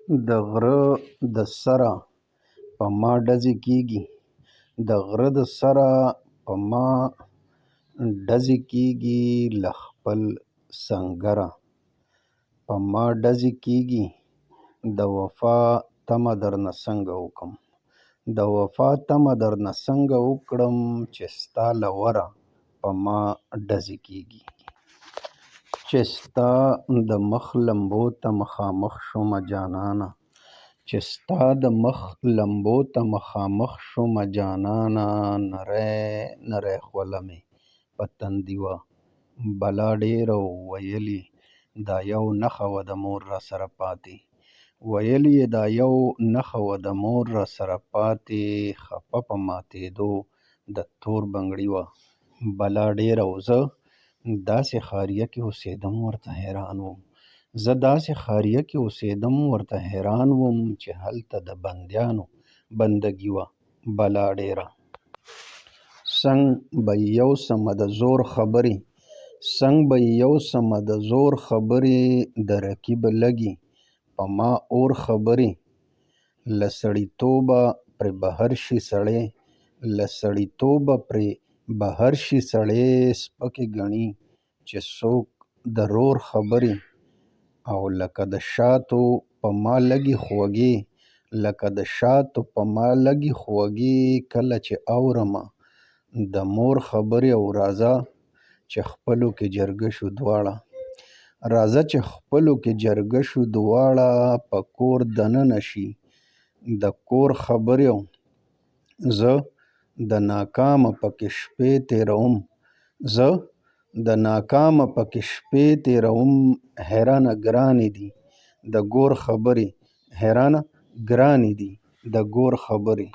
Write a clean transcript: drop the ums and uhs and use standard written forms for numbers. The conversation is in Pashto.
د غره د سره په ما ډزې کېږي، د غره د سره په ما ډزې کېږي، له خپل سنګره په ما ډزې کېږي. د وفا تمه درنه څنګه وکړم، د وفا تمه درنه څنګه وکړم، چې ستا له وره په ما ډزې کېږي. چې ستا د مخ لمبو ته مخامخ شومه جانانه، چې ستا د مخ لمبو ته مخامخ شومه جانانه، نری نری خوله مې په تندي وه بلا ډېره ویل یې دا یو نښه وه د مور راسره پاتې، ویل یې دا یو نښه وه د مور راسره پاتې، خفه په ماتېدو د تور بنګړي وه بلا ډېره. او زه داسې خاریه کې اوسېدم ورته حیران وم، زه داسې خاریه کې اوسېدم ورته حیران وم، چې هلته د بندیانو بندګي وه بلا ډېره. څنګ به یې یوسمه د زور خبرې، څنګ به یې یوسمه د زور خبرې، د رقیب لګي په ما اور خبرې، له سړیتوبه پرې بهر شي سړی، له سړیتوبه پرې بهر شي سړی، سپکې ګڼي چې څوک د رور خبرې. او لکه د شاتو په ما لګي خوږې، لکه د شاتو په ما لګي خوږې، کله چې اورمه د مور خبرې. او راځه چې خپلو کې جرګه شو دواړه، راځه چې خپلو کې جرګه شو دواړه، په کور دننه شي د کور خبرې. او زه د ناکامه پکې شپې تېروم، زه د ناکامه پکې شپې تېروم، حیرانه ګرانې دي د ګور خبرې، حیرانه ګرانې دي د ګور خبرې.